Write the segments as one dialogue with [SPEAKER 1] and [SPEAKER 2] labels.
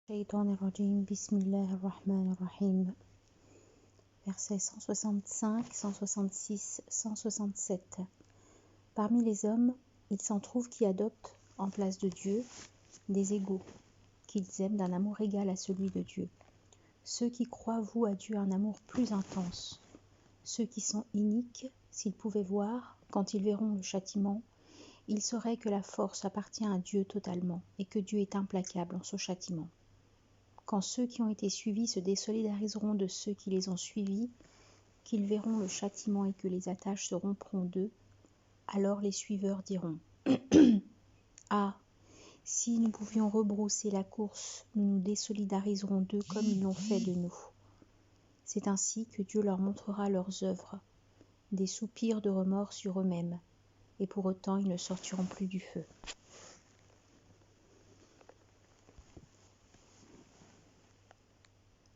[SPEAKER 1] الشيطان الرجيم بسم الله الرحمن الرحيم. Versets 165, 166, 167. Parmi les hommes, il s'en trouve qui adoptent, en place de Dieu, des égaux, qu'ils aiment d'un amour égal à celui de Dieu. Ceux qui croient vouent à Dieu un amour plus intense. Ceux qui sont iniques, s'ils pouvaient voir, quand ils verront le châtiment, ils sauraient que la force appartient à Dieu totalement et que Dieu est implacable en son châtiment. Quand ceux qui ont été suivis se désolidariseront de ceux qui les ont suivis, qu'ils verront le châtiment et que les attaches se rompront d'eux, alors les suiveurs diront « Ah, si nous pouvions rebrousser la course, nous nous désolidariserons d'eux comme ils l'ont fait de nous. » C'est ainsi que Dieu leur montrera leurs œuvres, des soupirs de remords sur eux-mêmes, et pour autant ils ne sortiront plus du feu.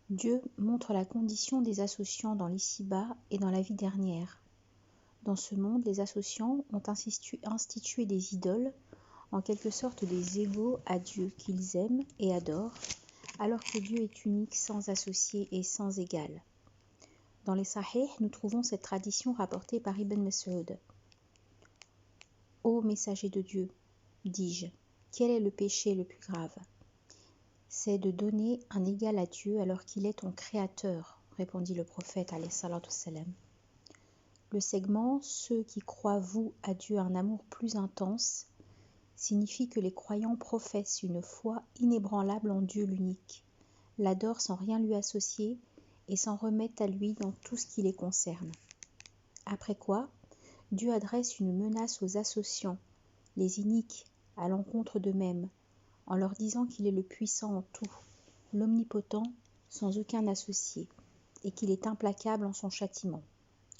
[SPEAKER 1] Dieu montre la condition des associants dans l'ici-bas et dans la vie dernière. Dans ce monde, les associants ont institué des idoles, en quelque sorte des égaux à Dieu qu'ils aiment et adorent, alors que Dieu est unique, sans associé et sans égal. Dans les Sahih, nous trouvons cette tradition rapportée par Ibn Mas'ud. « Ô messager de Dieu, dis-je, quel est le péché le plus grave ? C'est de donner un égal à Dieu alors qu'il est ton créateur, répondit le prophète alayhi salatu wassalam. Le segment « Ceux qui croient vouent à Dieu un amour plus intense » signifie que les croyants professent une foi inébranlable en Dieu l'unique, l'adorent sans rien lui associer et s'en remettent à lui dans tout ce qui les concerne. Après quoi, Dieu adresse une menace aux associants, les iniques, à l'encontre d'eux-mêmes, en leur disant qu'il est le puissant en tout, l'omnipotent sans aucun associé, et qu'il est implacable en son châtiment,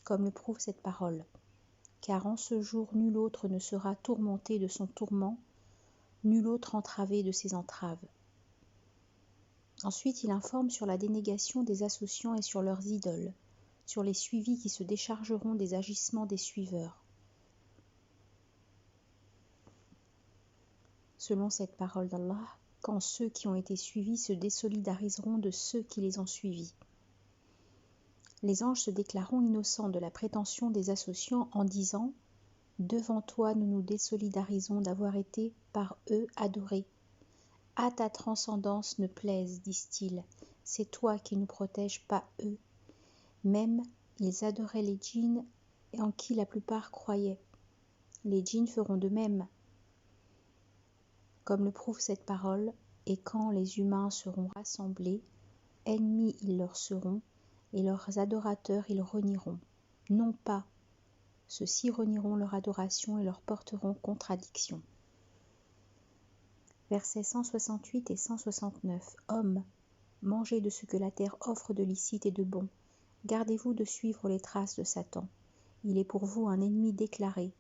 [SPEAKER 1] comme le prouve cette parole. Car en ce jour nul autre ne sera tourmenté de son tourment, nul autre entravé de ses entraves. Ensuite, il informe sur la dénégation des associants et sur leurs idoles, sur les suivis qui se déchargeront des agissements des suiveurs. Selon cette parole d'Allah, quand ceux qui ont été suivis se désolidariseront de ceux qui les ont suivis. Les anges se déclareront innocents de la prétention des associants en disant « Devant toi, nous nous désolidarisons d'avoir été par eux adorés. À ta transcendance ne plaise, disent-ils, c'est toi qui nous protèges, pas eux. Même, ils adoraient les djinns en qui la plupart croyaient. Les djinns feront de même. » Comme le prouve cette parole, et quand les humains seront rassemblés, ennemis ils leur seront, et leurs adorateurs ils renieront. Non pas, ceux-ci renieront leur adoration et leur porteront contradiction. Versets 168 et 169. Hommes, mangez de ce que la terre offre de licite et de bon. Gardez-vous de suivre les traces de Satan. Il est pour vous un ennemi déclaré.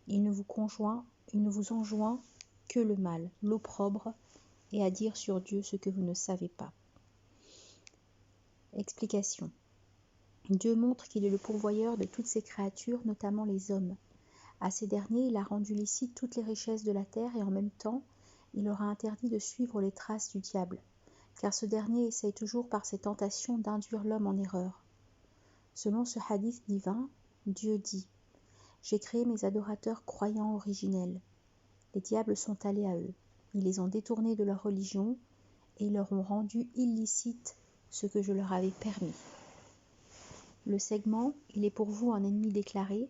[SPEAKER 1] Il ne vous enjoint que le mal, l'opprobre, et à dire sur Dieu ce que vous ne savez pas. Explication. Dieu montre qu'il est le pourvoyeur de toutes ses créatures, notamment les hommes. À ces derniers, il a rendu licite toutes les richesses de la terre et en même temps, il leur a interdit de suivre les traces du diable, car ce dernier essaye toujours par ses tentations d'induire l'homme en erreur. Selon ce hadith divin, Dieu dit « J'ai créé mes adorateurs croyants originels. Les diables sont allés à eux. Ils les ont détournés de leur religion et ils leur ont rendu illicite ce que je leur avais permis. » Le segment « Il est pour vous un ennemi déclaré »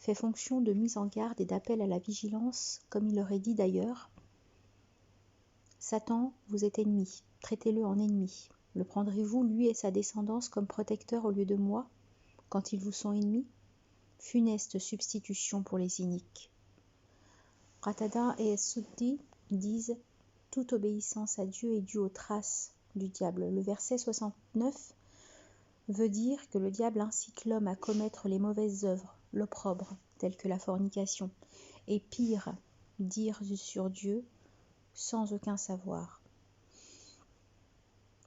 [SPEAKER 1] fait fonction de mise en garde et d'appel à la vigilance, comme il leur est dit d'ailleurs « Satan vous est ennemi, traitez-le en ennemi. Le prendrez-vous, lui et sa descendance, comme protecteur au lieu de moi, quand ils vous sont ennemis ? Funeste substitution pour les iniques. » Qatada et As-Suddi disent « Toute obéissance à Dieu est due aux traces du diable. » Le verset 69 veut dire que le diable incite l'homme à commettre les mauvaises œuvres, l'opprobre, telles que la fornication, et pire, dire sur Dieu sans aucun savoir.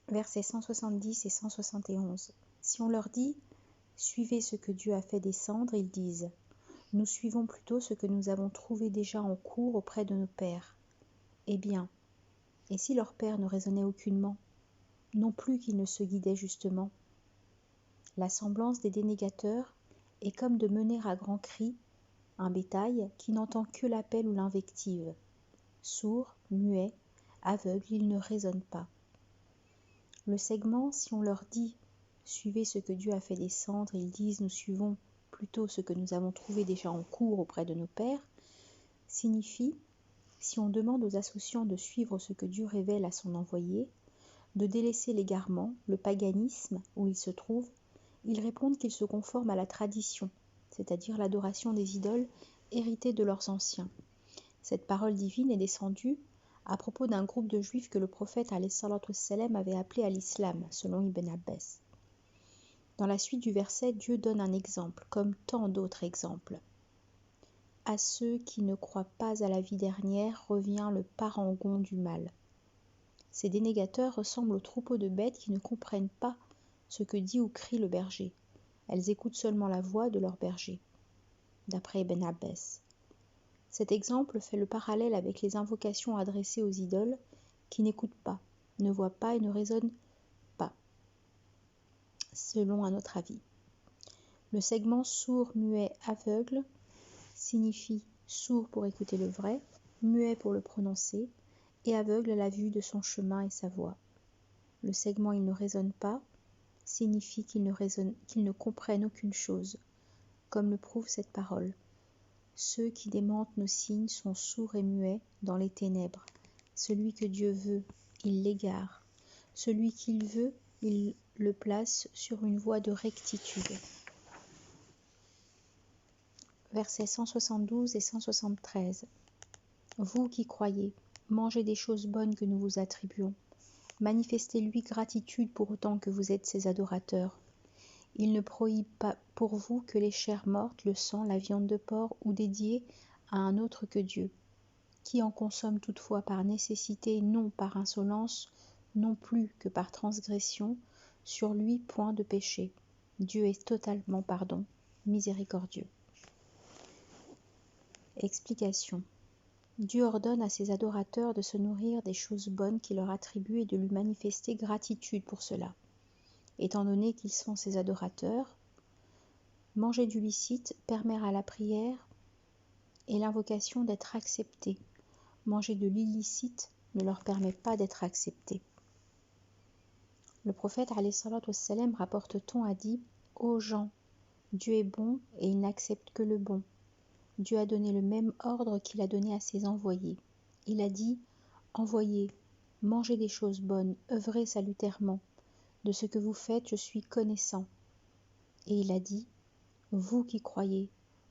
[SPEAKER 1] Versets 170 et 171. Si on leur dit « Suivez ce que Dieu a fait descendre », ils disent « Nous suivons plutôt ce que nous avons trouvé déjà en cours auprès de nos pères. » Eh bien, Et si leur père ne raisonnait aucunement, non plus qu'il ne se guidait justement? La semblance des dénégateurs est comme de mener à grands cris un bétail qui n'entend que l'appel ou l'invective. Sourd, muet, aveugle, il ne raisonne pas. Le segment, si on leur dit « Suivez ce que Dieu a fait descendre », ils disent « Nous suivons plutôt ce que nous avons trouvé déjà en cours auprès de nos pères », signifie, si on demande aux associants de suivre ce que Dieu révèle à son envoyé, de délaisser l'égarement, le paganisme où ils se trouvent, ils répondent qu'ils se conforment à la tradition, c'est-à-dire l'adoration des idoles héritées de leurs anciens. Cette parole divine est descendue à propos d'un groupe de juifs que le prophète alayhi salatu wassalam avait appelé à l'islam, selon Ibn Abbas. Dans la suite du verset, Dieu donne un exemple, comme tant d'autres exemples. À ceux qui ne croient pas à la vie dernière revient le parangon du mal. Ces dénégateurs ressemblent aux troupeaux de bêtes qui ne comprennent pas ce que dit ou crie le berger. Elles écoutent seulement la voix de leur berger, d'après Ibn Abbas. Cet exemple fait le parallèle avec les invocations adressées aux idoles qui n'écoutent pas, ne voient pas et ne raisonnent pas, selon un autre avis. Le segment sourd, muet, aveugle signifie sourd pour écouter le vrai, muet pour le prononcer et aveugle à la vue de son chemin et sa voie. Le segment il ne raisonne pas signifie qu'ils ne comprennent aucune chose, comme le prouve cette parole. Ceux qui démentent nos signes sont sourds et muets dans les ténèbres. Celui que Dieu veut, il l'égare. Celui qu'il veut, il le place sur une voie de rectitude. Versets 172 et 173. Vous qui croyez, mangez des choses bonnes que nous vous attribuons. Manifestez-lui gratitude pour autant que vous êtes ses adorateurs. Il ne prohibe pas pour vous que les chairs mortes, le sang, la viande de porc ou dédiée à un autre que Dieu. Qui en consomme toutefois par nécessité, non par insolence, non plus que par transgression, sur lui point de péché. Dieu est totalement pardon, miséricordieux. Explication. Dieu ordonne à ses adorateurs de se nourrir des choses bonnes qu'il leur attribue et de lui manifester gratitude pour cela. Étant donné qu'ils sont ses adorateurs, manger du licite permet à la prière et l'invocation d'être acceptées. Manger de l'illicite ne leur permet pas d'être acceptés. Le prophète alayhi salatu wassalam rapporte-t-on a dit « Ô gens, Dieu est bon et il n'accepte que le bon. Dieu a donné le même ordre qu'il a donné à ses envoyés. Il a dit « Envoyez, mangez des choses bonnes, œuvrez salutairement. De ce que vous faites, je suis connaissant. » Et il a dit « Vous qui croyez,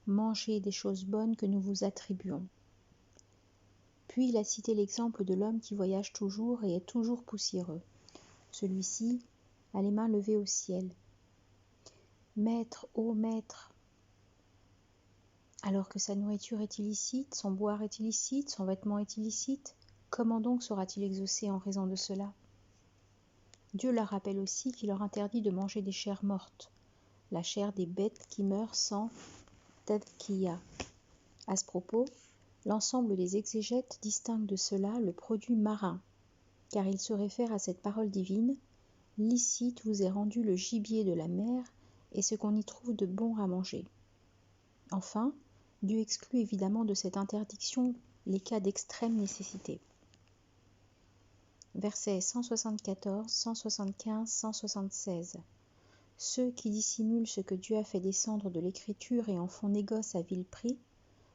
[SPEAKER 1] mangez des choses bonnes que nous vous attribuons. » Puis il a cité l'exemple de l'homme qui voyage toujours et est toujours poussiéreux. Celui-ci a les mains levées au ciel. « Maître, ô maître !» Alors que sa nourriture est illicite, son boire est illicite, son vêtement est illicite, comment donc sera-t-il exaucé en raison de cela? Dieu leur rappelle aussi qu'il leur interdit de manger des chairs mortes, la chair des bêtes qui meurent sans tadkiya. À ce propos, l'ensemble des exégètes distingue de cela le produit marin, car il se réfère à cette parole divine « Licite vous est rendu le gibier de la mer et ce qu'on y trouve de bon à manger. » Enfin, Dieu exclut évidemment de cette interdiction les cas d'extrême nécessité. Versets 174, 175, 176. Ceux qui dissimulent ce que Dieu a fait descendre de l'écriture et en font négoce à vil prix,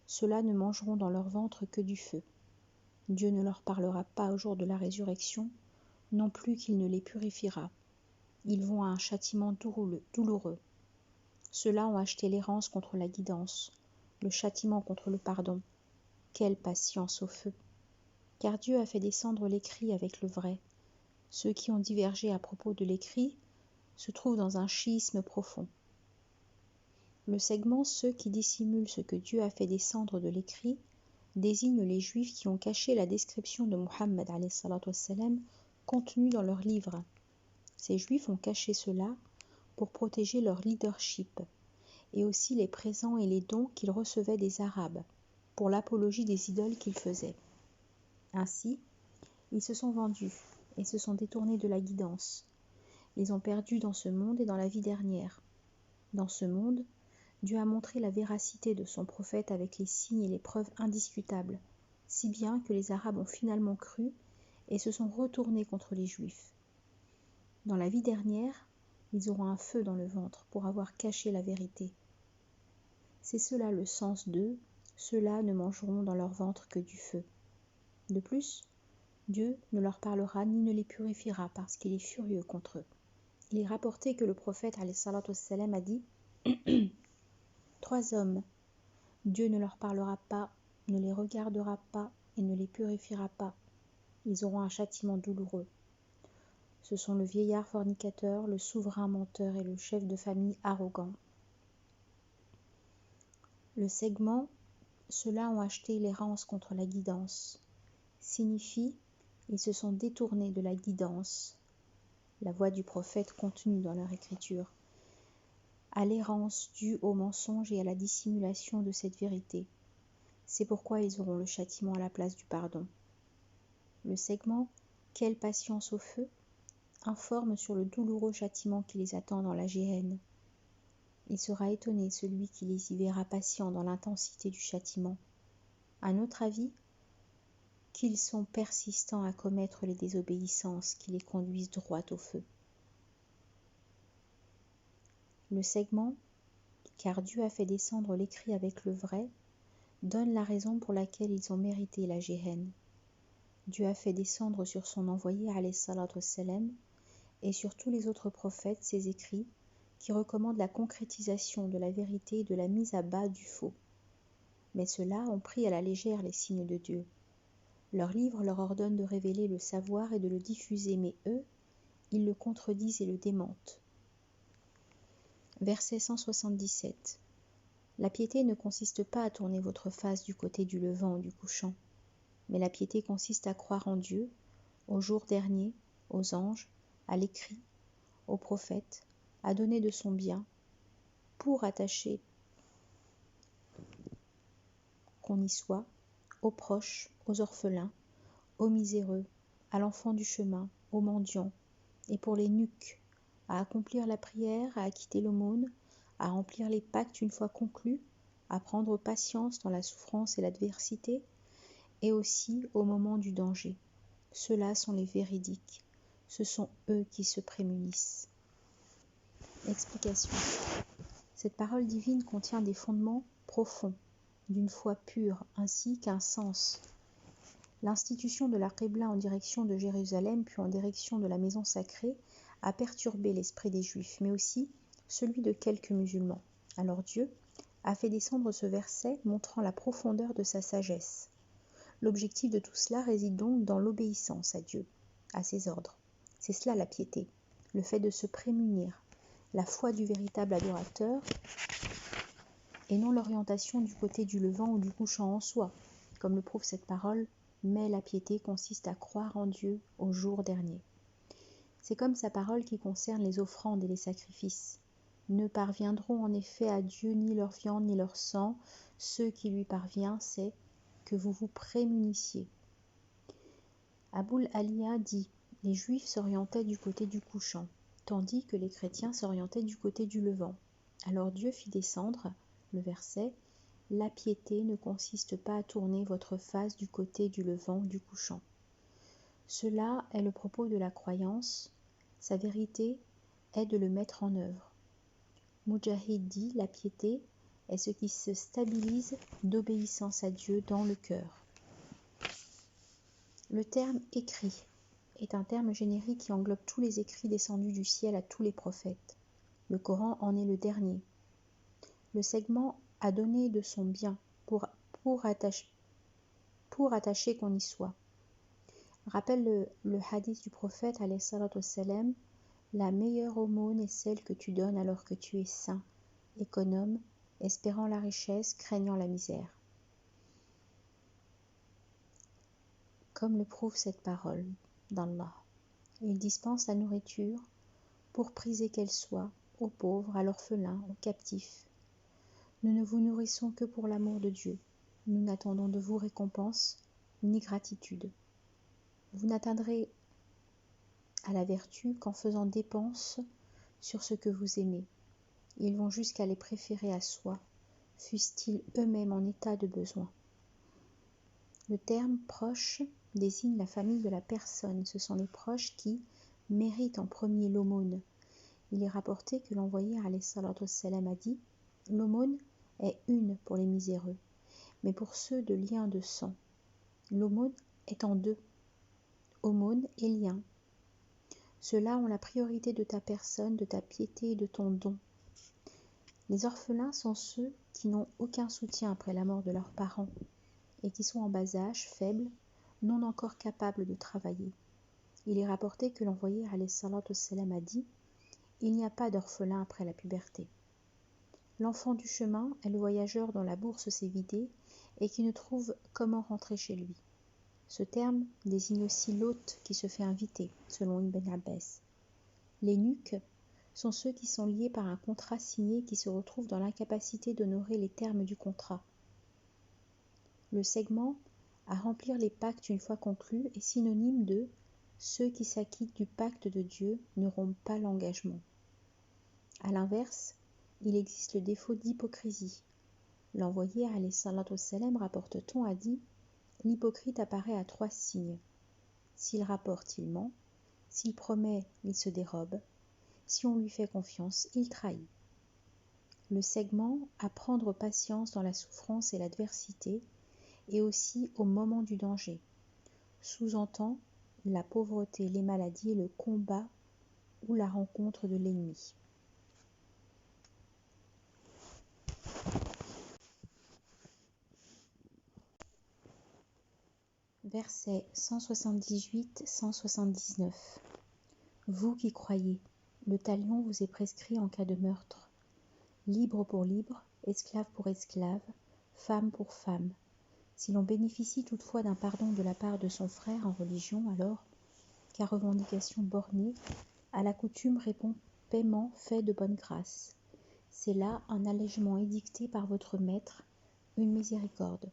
[SPEAKER 1] ceux-là ne mangeront dans leur ventre que du feu. Dieu ne leur parlera pas au jour de la résurrection, non plus qu'il ne les purifiera. Ils vont à un châtiment douloureux. Ceux-là ont acheté l'errance contre la guidance, le châtiment contre le pardon. Quelle patience au feu! Car Dieu a fait descendre l'écrit avec le vrai. Ceux qui ont divergé à propos de l'écrit se trouvent dans un schisme profond. Le segment « ceux qui dissimulent ce que Dieu a fait descendre de l'écrit » désigne les Juifs qui ont caché la description de Muhammad alayhi salatu wassalam contenue dans leur livre. Ces Juifs ont caché cela pour protéger leur leadership et aussi les présents et les dons qu'ils recevaient des Arabes pour l'apologie des idoles qu'ils faisaient. Ainsi, Ils se sont vendus et se sont détournés de la guidance. Ils ont perdu dans ce monde et dans la vie dernière. Dans ce monde, Dieu a montré la véracité de son prophète avec les signes et les preuves indiscutables, si bien que les Arabes ont finalement cru et se sont retournés contre les Juifs. Dans la vie dernière, ils auront un feu dans le ventre pour avoir caché la vérité. C'est cela le sens de « ceux-là ne mangeront dans leur ventre que du feu ». De plus, Dieu ne leur parlera ni ne les purifiera parce qu'il est furieux contre eux. Il est rapporté que le prophète ﷺ a dit « 3 hommes, Dieu ne leur parlera pas, ne les regardera pas et ne les purifiera pas. Ils auront un châtiment douloureux. Ce sont le vieillard fornicateur, le souverain menteur et le chef de famille arrogant. » Le segment « ceux-là ont acheté l'errance contre la guidance » signifie « ils se sont détournés de la guidance », la voix du prophète contenue dans leur écriture, à l'errance due au mensonge et à la dissimulation de cette vérité. C'est pourquoi ils auront le châtiment à la place du pardon. Le segment « quelle patience au feu » informe sur le douloureux châtiment qui les attend dans la géhenne. Il sera étonné celui qui les y verra patients dans l'intensité du châtiment. À notre avis, qu'ils sont persistants à commettre les désobéissances qui les conduisent droit au feu. Le segment « car Dieu a fait descendre l'écrit avec le vrai » donne la raison pour laquelle ils ont mérité la géhenne. Dieu a fait descendre sur son envoyé alayhi salatu wassalam et sur tous les autres prophètes ses écrits qui recommandent la concrétisation de la vérité et de la mise à bas du faux. Mais ceux-là ont pris à la légère les signes de Dieu. Leur livre leur ordonne de révéler le savoir et de le diffuser, mais eux, ils le contredisent et le démentent. Verset 177. La piété ne consiste pas à tourner votre face du côté du levant ou du couchant, mais la piété consiste à croire en Dieu, au jour dernier, aux anges, à l'écrit, aux prophètes, à donner de son bien, pour attacher qu'on y soit, aux proches, aux orphelins, aux miséreux, à l'enfant du chemin, aux mendiants, et pour les nuques, à accomplir la prière, à acquitter l'aumône, à remplir les pactes une fois conclus, à prendre patience dans la souffrance et l'adversité, et aussi au moment du danger. Ceux-là sont les véridiques, ce sont eux qui se prémunissent. Explication. Cette parole divine contient des fondements profonds, d'une foi pure, ainsi qu'un sens. L'institution de la Qibla en direction de Jérusalem, puis en direction de la maison sacrée, a perturbé l'esprit des Juifs, mais aussi celui de quelques musulmans. Alors Dieu a fait descendre ce verset montrant la profondeur de sa sagesse. L'objectif de tout cela réside donc dans l'obéissance à Dieu, à ses ordres. C'est cela la piété, le fait de se prémunir, la foi du véritable adorateur, et non l'orientation du côté du levant ou du couchant en soi, comme le prouve cette parole, mais la piété consiste à croire en Dieu au jour dernier. C'est comme sa parole qui concerne les offrandes et les sacrifices. Ne parviendront en effet à Dieu ni leur viande ni leur sang, ce qui lui parvient, c'est que vous vous prémunissiez. Aboul Aliya dit, les Juifs s'orientaient du côté du couchant, tandis que les chrétiens s'orientaient du côté du levant. Alors Dieu fit descendre le verset « La piété ne consiste pas à tourner votre face du côté du levant ou du couchant ». Cela est le propos de la croyance, sa vérité est de le mettre en œuvre. Mujahid dit « La piété est ce qui se stabilise d'obéissance à Dieu dans le cœur ». Le terme « écrit » est un terme générique qui englobe tous les écrits descendus du ciel à tous les prophètes. Le Coran en est le dernier. Le segment a donné de son bien pour attacher qu'on y soit. Rappelle le hadith du prophète alayhi salatu wassalam, la meilleure aumône est celle que tu donnes alors que tu es sain, économe, espérant la richesse, craignant la misère. Comme le prouve cette parole d'Allah. Il dispense la nourriture, pour priser qu'elle soit, aux pauvres, à l'orphelin, aux captifs. Nous ne vous nourrissons que pour l'amour de Dieu. Nous n'attendons de vous récompense ni gratitude. Vous n'atteindrez à la vertu qu'en faisant dépense sur ce que vous aimez. Ils vont jusqu'à les préférer à soi, fussent-ils eux-mêmes en état de besoin. Le terme proche désigne la famille de la personne. Ce sont les proches qui méritent en premier l'aumône. Il est rapporté que l'envoyé alayhi salatu wassalam a dit « L'aumône est une pour les miséreux, mais pour ceux de lien de sang. L'aumône est en deux, aumône et lien. Ceux-là ont la priorité de ta personne, de ta piété et de ton don. Les orphelins sont ceux qui n'ont aucun soutien après la mort de leurs parents et qui sont en bas âge, faibles, non encore capables de travailler. Il est rapporté que l'envoyé alayhi salatu wassalam a dit « Il n'y a pas d'orphelin après la puberté. L'enfant du chemin est le voyageur dont la bourse s'est vidée et qui ne trouve comment rentrer chez lui. » Ce terme désigne aussi l'hôte qui se fait inviter, selon Ibn Abbas. Les nuques sont ceux qui sont liés par un contrat signé qui se retrouvent dans l'incapacité d'honorer les termes du contrat. Le segment à remplir les pactes une fois conclus est synonyme de « ceux qui s'acquittent du pacte de Dieu ne rompent pas l'engagement ». A l'inverse, il existe le défaut d'hypocrisie. L'envoyé alayhi salatu wassalam, rapporte-t-on, a dit « L'hypocrite apparaît à 3 signes. S'il rapporte, il ment. S'il promet, il se dérobe. Si on lui fait confiance, il trahit. » Le segment à prendre patience dans la souffrance et l'adversité et aussi au moment du danger. Sous-entend la pauvreté, les maladies et le combat ou la rencontre de l'ennemi. Versets 178-179. Vous qui croyez, le talion vous est prescrit en cas de meurtre. Libre pour libre, esclave pour esclave, femme pour femme. Si l'on bénéficie toutefois d'un pardon de la part de son frère en religion, alors, qu'à revendication bornée, à la coutume répond paiement fait de bonne grâce. C'est là un allègement édicté par votre maître, une miséricorde.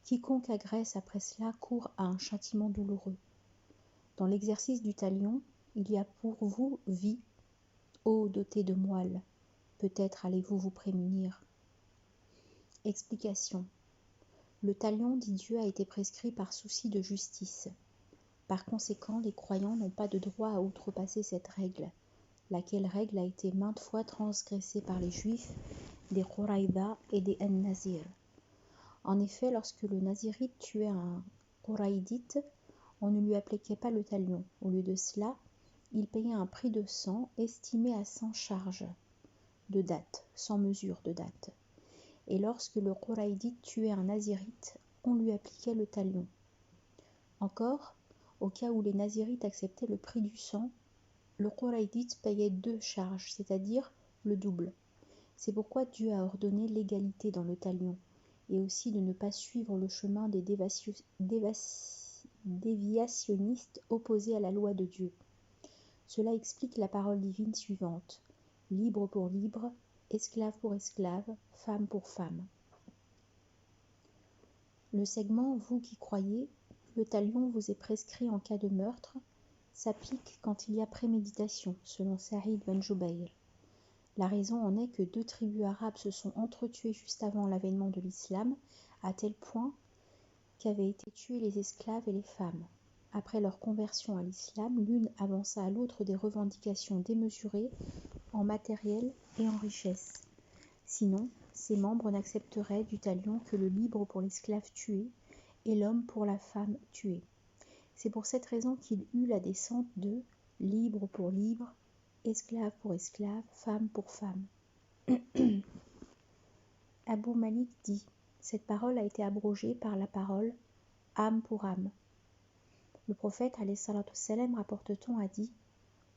[SPEAKER 1] Quiconque agresse après cela court à un châtiment douloureux. Dans l'exercice du talion, il y a pour vous vie, ô doté de moelle. Peut-être allez-vous vous prémunir. Explication. Le talion, dit Dieu, a été prescrit par souci de justice. Par conséquent, les croyants n'ont pas de droit à outrepasser cette règle, laquelle règle a été maintes fois transgressée par les Juifs, des Quraïda et des An-Nazir. En effet, lorsque le Nazirite tuait un Quraïdite, on ne lui appliquait pas le talion. Au lieu de cela, il payait un prix de sang estimé à 100 charges de date, 100 mesures de date. Et lorsque le Quraïdite tuait un Nazirite, on lui appliquait le talion. Encore, au cas où les Nazirites acceptaient le prix du sang, le Quraïdite payait 2 charges, c'est-à-dire le double. C'est pourquoi Dieu a ordonné l'égalité dans le talion, et aussi de ne pas suivre le chemin des déviationnistes opposés à la loi de Dieu. Cela explique la parole divine suivante. Libre pour libre, esclave pour esclave, femme pour femme. Le segment « Vous qui croyez, le talion vous est prescrit en cas de meurtre » s'applique quand il y a préméditation, selon Saïd ben Jubayr. La raison en est que 2 tribus arabes se sont entretuées juste avant l'avènement de l'islam, à tel point qu'avaient été tués les esclaves et les femmes. Après leur conversion à l'islam, l'une avança à l'autre des revendications démesurées en matériel et en richesse. Sinon, ses membres n'accepteraient du talion que le libre pour l'esclave tué et l'homme pour la femme tuée. C'est pour cette raison qu'il eut la descente de libre pour libre, esclave pour esclave, femme pour femme. Abu Malik dit, cette parole a été abrogée par la parole âme pour âme. Le prophète alayhi salatu wassalam, rapporte-t-on, a dit,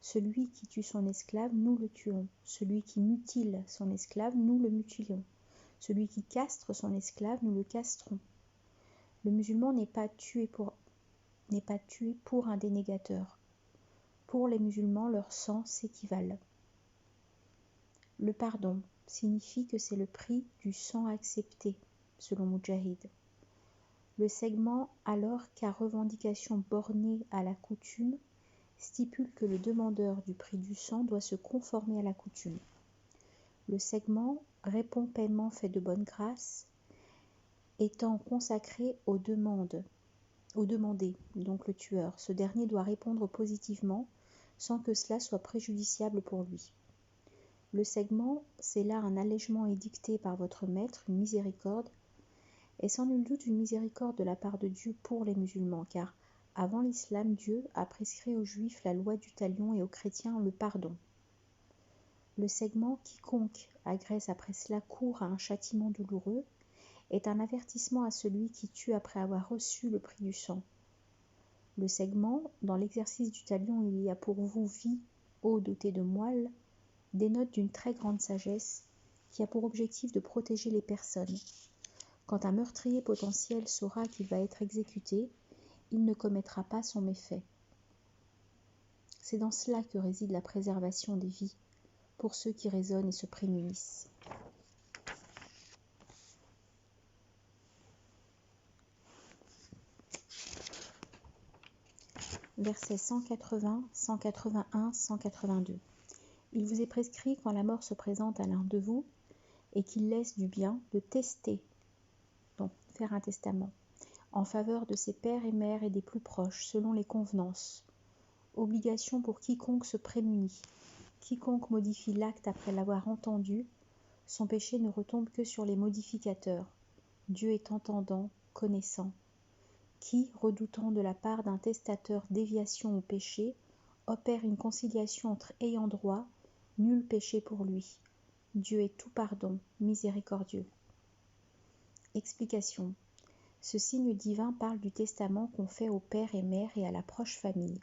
[SPEAKER 1] celui qui tue son esclave, nous le tuons. Celui qui mutile son esclave, nous le mutilons. Celui qui castre son esclave, nous le castrons. Le musulman n'est pas tué pour un dénégateur. Pour les musulmans, leur sang s'équivalent. Le pardon signifie que c'est le prix du sang accepté, selon Mujahid. Le segment, alors qu'à revendication bornée à la coutume, stipule que le demandeur du prix du sang doit se conformer à la coutume. Le segment répond paiement fait de bonne grâce, étant consacré au demandé, donc le tueur. Ce dernier doit répondre positivement, sans que cela soit préjudiciable pour lui. Le segment, c'est là un allègement édicté par votre maître, une miséricorde, et sans nul doute une miséricorde de la part de Dieu pour les musulmans, car avant l'islam, Dieu a prescrit aux juifs la loi du talion et aux chrétiens le pardon. Le segment, quiconque agresse après cela court à un châtiment douloureux, est un avertissement à celui qui tue après avoir reçu le prix du sang. Le segment, dans l'exercice du talion il y a pour vous vie, ô doté de moelle, dénote d'une très grande sagesse qui a pour objectif de protéger les personnes. Quand un meurtrier potentiel saura qu'il va être exécuté, il ne commettra pas son méfait. C'est dans cela que réside la préservation des vies, pour ceux qui raisonnent et se prémunissent. Versets 180, 181, 182. Il vous est prescrit, quand la mort se présente à l'un de vous, et qu'il laisse du bien, de tester, donc faire un testament, en faveur de ses pères et mères et des plus proches, selon les convenances. Obligation pour quiconque se prémunit. Quiconque modifie l'acte après l'avoir entendu, son péché ne retombe que sur les modificateurs. Dieu est entendant, connaissant. Qui, redoutant de la part d'un testateur déviation ou péché, opère une conciliation entre ayants droit, nul péché pour lui. Dieu est tout pardon, miséricordieux. Explication. Ce signe divin parle du testament qu'on fait aux pères et mères et à la proche famille.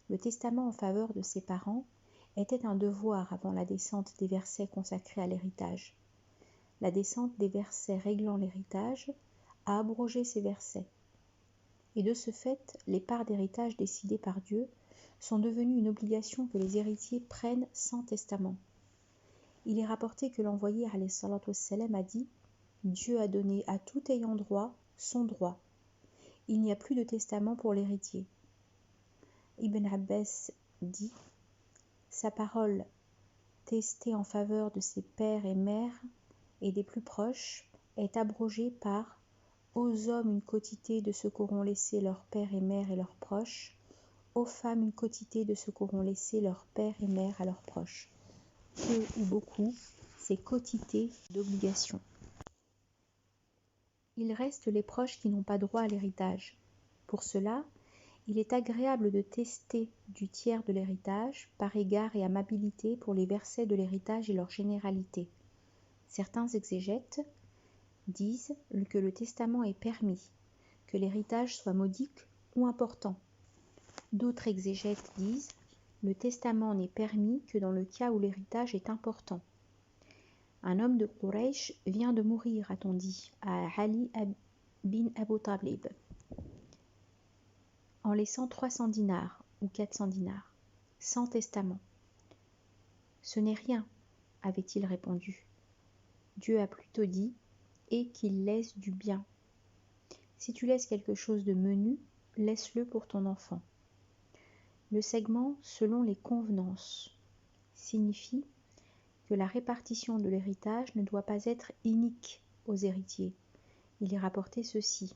[SPEAKER 1] Le testament en faveur de ses parents était un devoir avant la descente des versets consacrés à l'héritage. La descente des versets réglant l'héritage a abrogé ces versets. Et de ce fait, les parts d'héritage décidées par Dieu sont devenues une obligation que les héritiers prennent sans testament. Il est rapporté que l'envoyé alayhi salatu wassalam a dit « Dieu a donné à tout ayant droit son droit. Il n'y a plus de testament pour l'héritier. » Ibn Abbas dit « Sa parole testée en faveur de ses pères et mères et des plus proches est abrogée par « Aux hommes une quotité de ce qu'auront laissé leurs pères et mères et leurs proches, aux femmes une quotité de ce qu'auront laissé leurs pères et mères à leurs proches. » Peu ou beaucoup, c'est quotité d'obligation. Il reste les proches qui n'ont pas droit à l'héritage. Pour cela, il est agréable de tester du tiers de l'héritage par égard et amabilité pour les versets de l'héritage et leur généralité. Certains exégètes disent que le testament est permis, que l'héritage soit modique ou important. D'autres exégètes disent le testament n'est permis que dans le cas où l'héritage est important. Un homme de Quraysh vient de mourir, a-t-on dit, à Ali bin Abu Talib, en laissant 300 dinars ou 400 dinars, sans testament. Ce n'est rien, avait-il répondu. Dieu a plutôt dit et qu'il laisse du bien. Si tu laisses quelque chose de menu, laisse-le pour ton enfant. Le segment selon les convenances signifie que la répartition de l'héritage ne doit pas être inique aux héritiers. Il est rapporté ceci.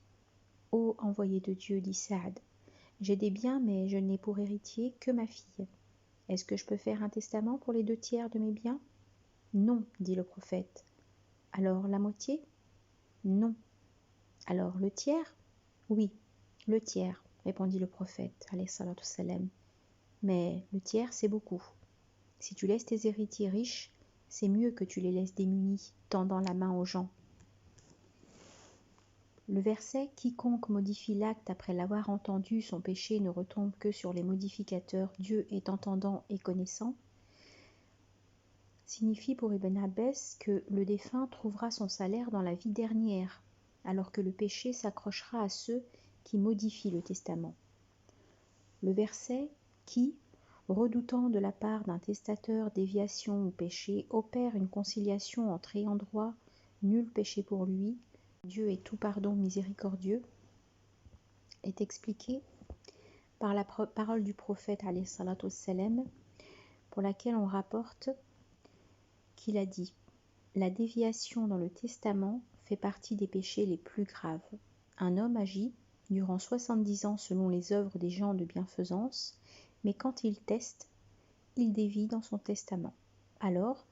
[SPEAKER 1] Ô envoyé de Dieu, dit Saad, j'ai des biens, mais je n'ai pour héritier que ma fille. Est-ce que je peux faire un testament pour les 2/3 de mes biens? Non, dit le prophète. Alors la moitié? Non. Alors le tiers? Oui, le tiers, répondit le prophète, alayhi salatu wassalam. Mais le tiers, c'est beaucoup. Si tu laisses tes héritiers riches, c'est mieux que tu les laisses démunis, tendant la main aux gens. Le verset « Quiconque modifie l'acte après l'avoir entendu, son péché ne retombe que sur les modificateurs, Dieu est entendant et connaissant » signifie pour Ibn Abbas que le défunt trouvera son salaire dans la vie dernière, alors que le péché s'accrochera à ceux qui modifient le testament. Le verset « Qui, redoutant de la part d'un testateur déviation ou péché, opère une conciliation entre ayants droit, nul péché pour lui, Dieu est tout pardon miséricordieux » est expliquée par la parole du prophète alayhi salatu wassalam, pour laquelle on rapporte qu'il a dit « La déviation dans le testament fait partie des péchés les plus graves. Un homme agit durant 70 ans selon les œuvres des gens de bienfaisance, mais quand il teste, il dévie dans son testament. Alors,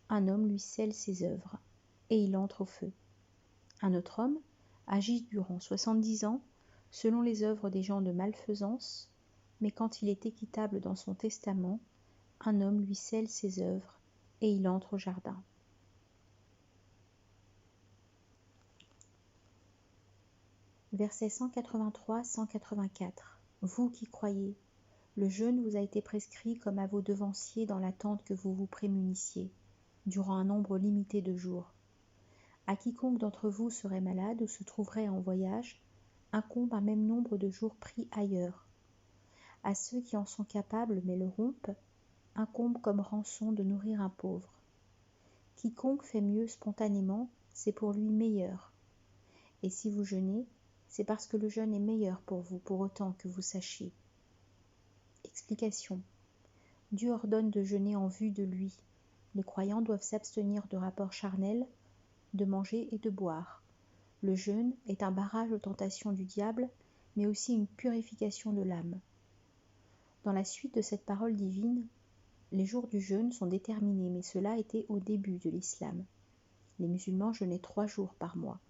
[SPEAKER 1] un homme lui scelle ses œuvres, et il entre au feu. Un autre homme agit durant 70 ans selon les œuvres des gens de malfaisance, mais quand il est équitable dans son testament, un homme lui scelle ses œuvres, et il entre au jardin. » Versets 183-184. Vous qui croyez, le jeûne vous a été prescrit comme à vos devanciers dans l'attente que vous vous prémunissiez, durant un nombre limité de jours. À quiconque d'entre vous serait malade ou se trouverait en voyage, incombe un même nombre de jours pris ailleurs. À ceux qui en sont capables mais le rompent, incombe comme rançon de nourrir un pauvre. Quiconque fait mieux spontanément, c'est pour lui meilleur. Et si vous jeûnez, c'est parce que le jeûne est meilleur pour vous, pour autant que vous sachiez. Explication. Dieu ordonne de jeûner en vue de lui. Les croyants doivent s'abstenir de rapports charnels, de manger et de boire. Le jeûne est un barrage aux tentations du diable, mais aussi une purification de l'âme. Dans la suite de cette parole divine, les jours du jeûne sont déterminés, mais cela était au début de l'islam. Les musulmans jeûnaient 3 jours par mois.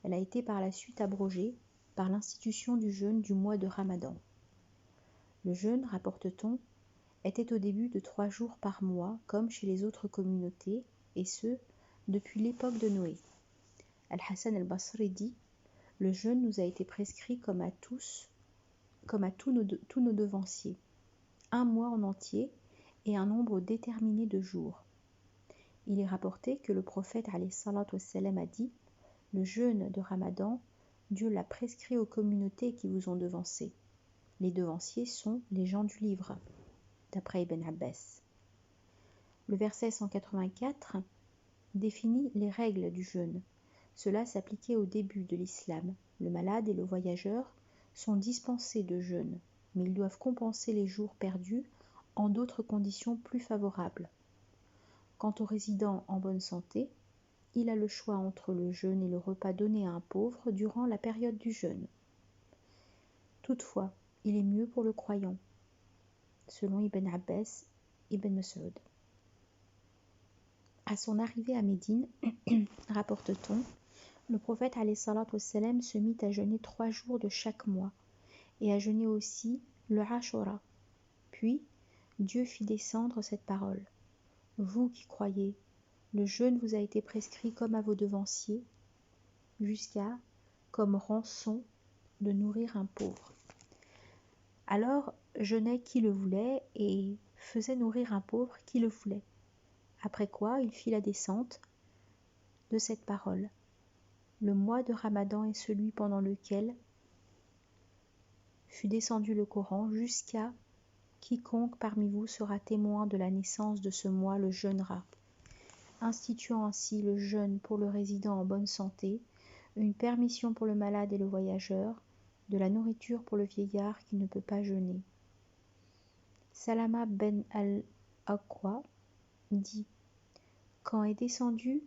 [SPEAKER 1] Elle a été par la suite abrogée par l'institution du jeûne du mois de Ramadan. Le jeûne, rapporte-t-on, était au début de 3 jours par mois, comme chez les autres communautés, et ce, depuis l'époque de Noé. Al-Hassan al-Basri dit « Le jeûne nous a été prescrit comme à tous nos devanciers, 1 mois en entier et un nombre déterminé de jours. » Il est rapporté que le prophète alayhi salatu wassalam a dit « Le jeûne de Ramadan, Dieu l'a prescrit aux communautés qui vous ont devancé. Les devanciers sont les gens du livre. » D'après Ibn Abbas. Le verset 184 définit les règles du jeûne. Cela s'appliquait au début de l'islam. Le malade et le voyageur sont dispensés de jeûne, mais ils doivent compenser les jours perdus en d'autres conditions plus favorables. Quant au résident en bonne santé, il a le choix entre le jeûne et le repas donné à un pauvre durant la période du jeûne. Toutefois, il est mieux pour le croyant, selon Ibn Abbas, Ibn Mas'ud. À son arrivée à Médine, rapporte-t-on, le prophète alayhi salatu wassalam se mit à jeûner 3 jours de chaque mois et à jeûner aussi le Ashura. Puis, Dieu fit descendre cette parole. Vous qui croyez, le jeûne vous a été prescrit comme à vos devanciers, jusqu'à, comme rançon, de nourrir un pauvre. Alors, jeûnait qui le voulait et faisait nourrir un pauvre qui le voulait. Après quoi, il fit la descente de cette parole. Le mois de Ramadan est celui pendant lequel fut descendu le Coran jusqu'à quiconque parmi vous sera témoin de la naissance de ce mois le jeûnera, instituant ainsi le jeûne pour le résident en bonne santé, une permission pour le malade et le voyageur, de la nourriture pour le vieillard qui ne peut pas jeûner. Salama ben al-Aqwa dit « Quand est descendu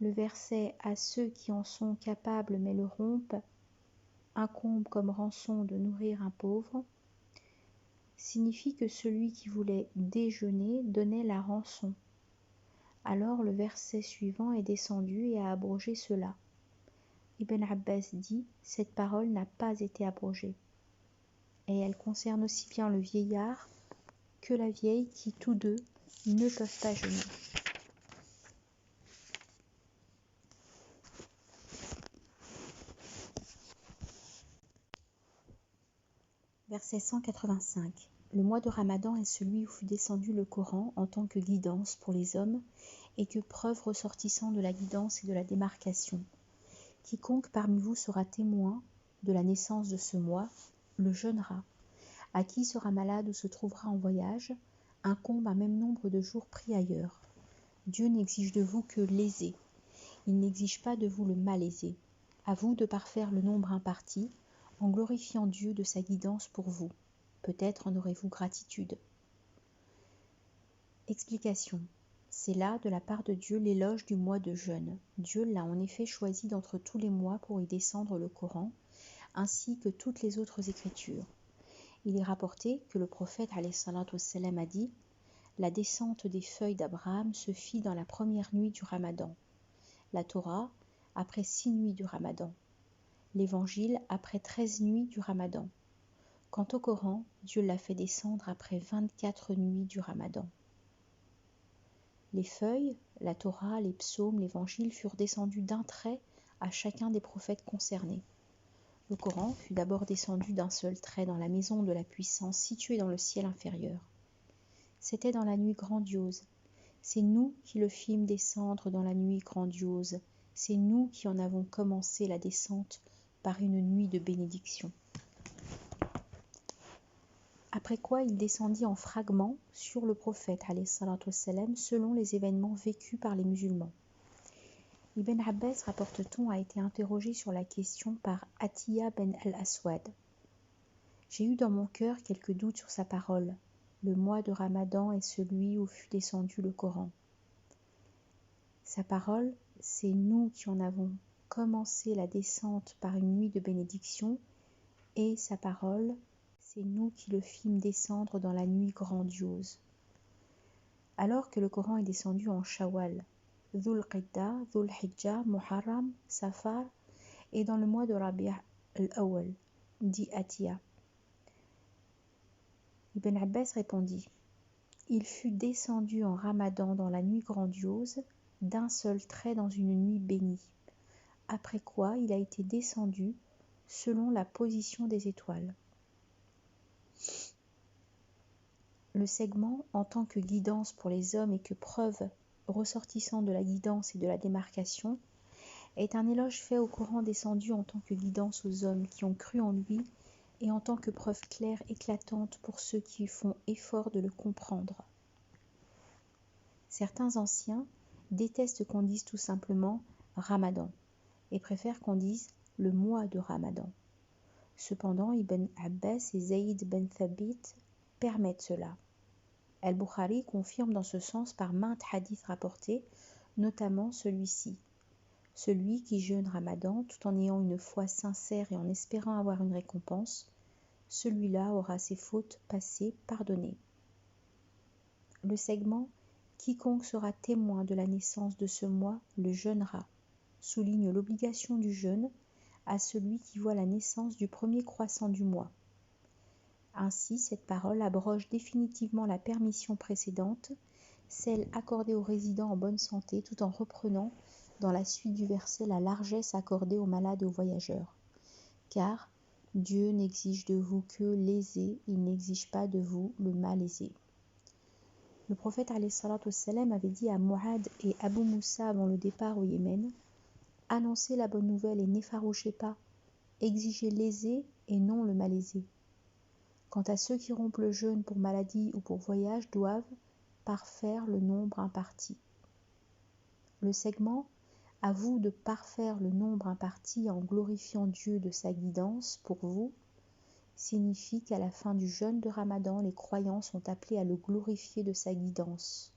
[SPEAKER 1] le verset « À ceux qui en sont capables mais le rompent, incombe comme rançon de nourrir un pauvre » signifie que celui qui voulait déjeûner donnait la rançon. Alors le verset suivant est descendu et a abrogé cela. Ibn Abbas dit « Cette parole n'a pas été abrogée. » Et elle concerne aussi bien le vieillard que la vieille qui tous deux ne peuvent pas jeûner. Verset 185. Le mois de Ramadan est celui où fut descendu le Coran en tant que guidance pour les hommes et que preuve ressortissant de la guidance et de la démarcation. Quiconque parmi vous sera témoin de la naissance de ce mois, le jeûnera. À qui sera malade ou se trouvera en voyage, incombe un même nombre de jours pris ailleurs. Dieu n'exige de vous que l'aisé. Il n'exige pas de vous le malaisé. À vous de parfaire le nombre imparti, en glorifiant Dieu de sa guidance pour vous. Peut-être en aurez-vous gratitude. Explication. C'est là, de la part de Dieu, l'éloge du mois de jeûne. Dieu l'a en effet choisi d'entre tous les mois pour y descendre le Coran, ainsi que toutes les autres écritures. Il est rapporté que le prophète alayhi salatu wassalam a dit « La descente des feuilles d'Abraham se fit dans la première nuit du Ramadan. La Torah, après 6 nuits du Ramadan. L'Évangile, après 13 nuits du Ramadan. Quant au Coran, Dieu l'a fait descendre après 24 nuits du Ramadan. » Les feuilles, la Torah, les psaumes, l'Évangile furent descendus d'un trait à chacun des prophètes concernés. Le Coran fut d'abord descendu d'un seul trait dans la maison de la puissance située dans le ciel inférieur. C'était dans la nuit grandiose. C'est nous qui le fîmes descendre dans la nuit grandiose. C'est nous qui en avons commencé la descente par une nuit de bénédiction. Après quoi il descendit en fragments sur le prophète alayhi salatu wassalam, selon les événements vécus par les musulmans. Ibn Abbas, rapporte-t-on, a été interrogé sur la question par Atiyya ben al-Aswad. J'ai eu dans mon cœur quelques doutes sur sa parole. Le mois de Ramadan est celui où fut descendu le Coran. Sa parole, c'est nous qui en avons commencé la descente par une nuit de bénédiction, et sa parole, c'est nous qui le fîmes descendre dans la nuit grandiose. Alors que le Coran est descendu en Shawwal, Dhul Qidda, Dhul Hijjah, Muharram, Safar, et dans le mois de Rabi' al-Awwal, dit Atiyya. Ibn Abbas répondit, il fut descendu en Ramadan dans la nuit grandiose, d'un seul trait dans une nuit bénie, après quoi il a été descendu selon la position des étoiles. Le segment, en tant que guidance pour les hommes et que preuve ressortissant de la guidance et de la démarcation, est un éloge fait au Coran descendu en tant que guidance aux hommes qui ont cru en lui et en tant que preuve claire éclatante pour ceux qui font effort de le comprendre. Certains anciens détestent qu'on dise tout simplement Ramadan et préfèrent qu'on dise le mois de Ramadan. Cependant, Ibn Abbas et Zayd ben Thabit permettent cela. Al-Bukhari confirme dans ce sens par maintes hadiths rapportés, notamment celui-ci. Celui qui jeûne Ramadan tout en ayant une foi sincère et en espérant avoir une récompense, celui-là aura ses fautes passées pardonnées. Le segment « Quiconque sera témoin de la naissance de ce mois le jeûnera » souligne l'obligation du jeûne à celui qui voit la naissance du premier croissant du mois. Ainsi, cette parole abroge définitivement la permission précédente, celle accordée aux résidents en bonne santé, tout en reprenant, dans la suite du verset, la largesse accordée aux malades et aux voyageurs. Car Dieu n'exige de vous que l'aisé, il n'exige pas de vous le malaisé. Le prophète alayhi salatu wassalam avait dit à Mu'ad et Abu Moussa avant le départ au Yémen, « Annoncez la bonne nouvelle et n'effarouchez pas, exigez l'aisé et non le malaisé. » Quant à ceux qui rompent le jeûne pour maladie ou pour voyage doivent parfaire le nombre imparti. Le segment « À vous de parfaire le nombre imparti en glorifiant Dieu de sa guidance pour vous » signifie qu'à la fin du jeûne de Ramadan, les croyants sont appelés à le glorifier de sa guidance.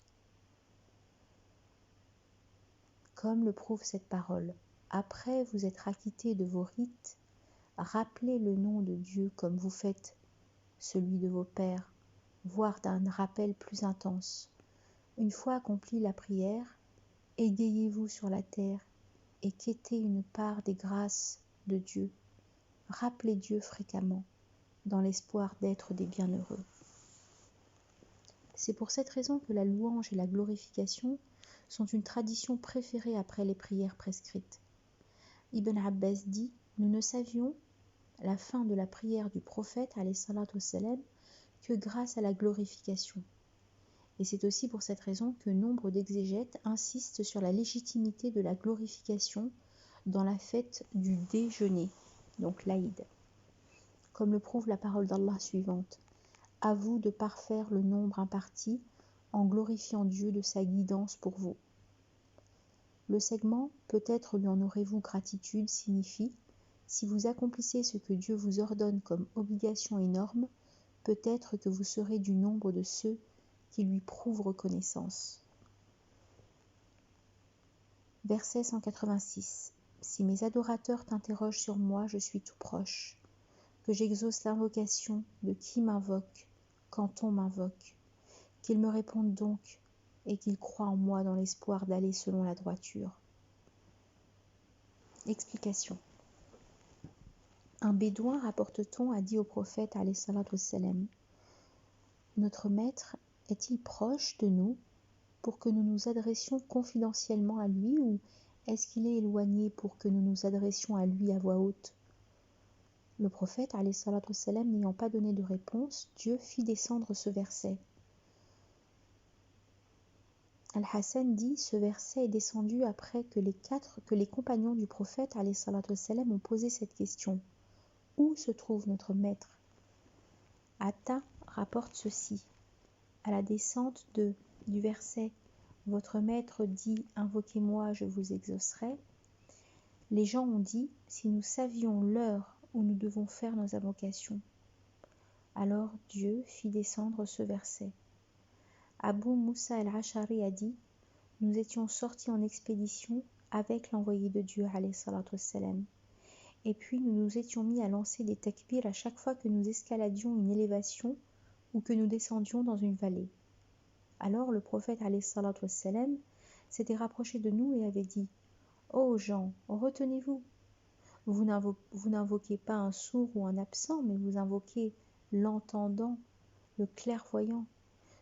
[SPEAKER 1] Comme le prouve cette parole, après vous être acquittés de vos rites, rappelez le nom de Dieu comme vous faites celui de vos pères, voire d'un rappel plus intense. Une fois accomplie la prière, égayez-vous sur la terre et quêtez une part des grâces de Dieu. Rappelez Dieu fréquemment, dans l'espoir d'être des bienheureux. C'est pour cette raison que la louange et la glorification sont une tradition préférée après les prières prescrites. Ibn Abbas dit, nous ne savions la fin de la prière du prophète alayhi salatu wassalam que grâce à la glorification. Et c'est aussi pour cette raison que nombre d'exégètes insistent sur la légitimité de la glorification dans la fête du déjeuner, donc l'Aïd. Comme le prouve la parole d'Allah suivante, « À vous de parfaire le nombre imparti en glorifiant Dieu de sa guidance pour vous. » Le segment « Peut-être lui en aurez-vous gratitude » signifie « Si vous accomplissez ce que Dieu vous ordonne comme obligation et norme, peut-être que vous serez du nombre de ceux qui lui prouvent reconnaissance. Verset 186. Si mes adorateurs t'interrogent sur moi, je suis tout proche. Que j'exauce l'invocation de qui m'invoque quand on m'invoque. Qu'ils me répondent donc et qu'ils croient en moi dans l'espoir d'aller selon la droiture. Explication. Un bédouin, rapporte-t-on, a dit au prophète alayhi salatu wassalam, notre maître est-il proche de nous pour que nous nous adressions confidentiellement à lui ou est-ce qu'il est éloigné pour que nous nous adressions à lui à voix haute? Le prophète alayhi salatu wassalam n'ayant pas donné de réponse, Dieu fit descendre ce verset. Al-Hassan dit, ce verset est descendu après que les compagnons du prophète alayhi salatu wassalam ont posé cette question. Où se trouve notre maître? Atta rapporte ceci. À la descente du verset « Votre maître dit « Invoquez-moi, je vous exaucerai », les gens ont dit « Si nous savions l'heure où nous devons faire nos invocations ». Alors Dieu fit descendre ce verset. Abu Moussa al-Ashari a dit « Nous étions sortis en expédition avec l'envoyé de Dieu, alayhi salatu wassalam. Et puis nous nous étions mis à lancer des takbirs à chaque fois que nous escaladions une élévation ou que nous descendions dans une vallée. Alors le prophète alayhi salatu wassalam s'était rapproché de nous et avait dit « Ô gens, retenez-vous, vous n'invoquez pas un sourd ou un absent, mais vous invoquez l'entendant, le clairvoyant.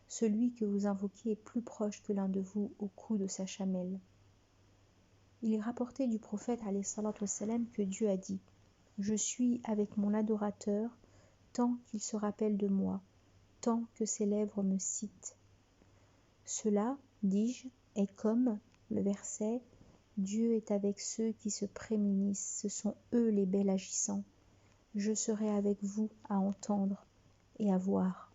[SPEAKER 1] Celui que vous invoquez est plus proche que l'un de vous au cou de sa chamelle. » Il est rapporté du prophète alayhi salatu wassalam que Dieu a dit « Je suis avec mon adorateur tant qu'il se rappelle de moi, tant que ses lèvres me citent. » Cela, dis-je, est comme le verset « Dieu est avec ceux qui se prémunissent, ce sont eux les bels agissants. Je serai avec vous à entendre et à voir. »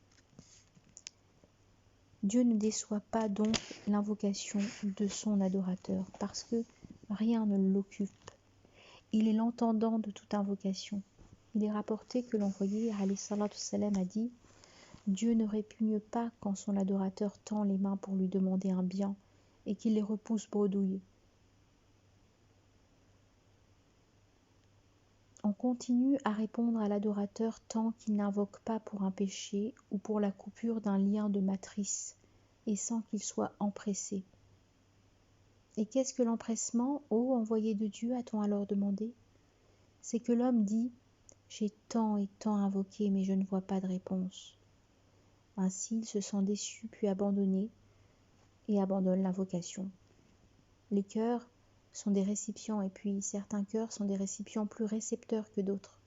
[SPEAKER 1] Dieu ne déçoit pas donc l'invocation de son adorateur, parce que rien ne l'occupe. Il est l'entendant de toute invocation. Il est rapporté que l'envoyé, alayhi salatu wassalam, a dit « Dieu ne répugne pas quand son adorateur tend les mains pour lui demander un bien et qu'il les repousse bredouilles. » On continue à répondre à l'adorateur tant qu'il n'invoque pas pour un péché ou pour la coupure d'un lien de matrice et sans qu'il soit empressé. Et qu'est-ce que l'empressement, ô envoyé de Dieu, a-t-on alors demandé? C'est que l'homme dit « J'ai tant et tant invoqué, mais je ne vois pas de réponse. » Ainsi, il se sent déçu puis abandonné et abandonne l'invocation. Les cœurs sont des récipients et puis certains cœurs sont des récipients plus récepteurs que d'autres.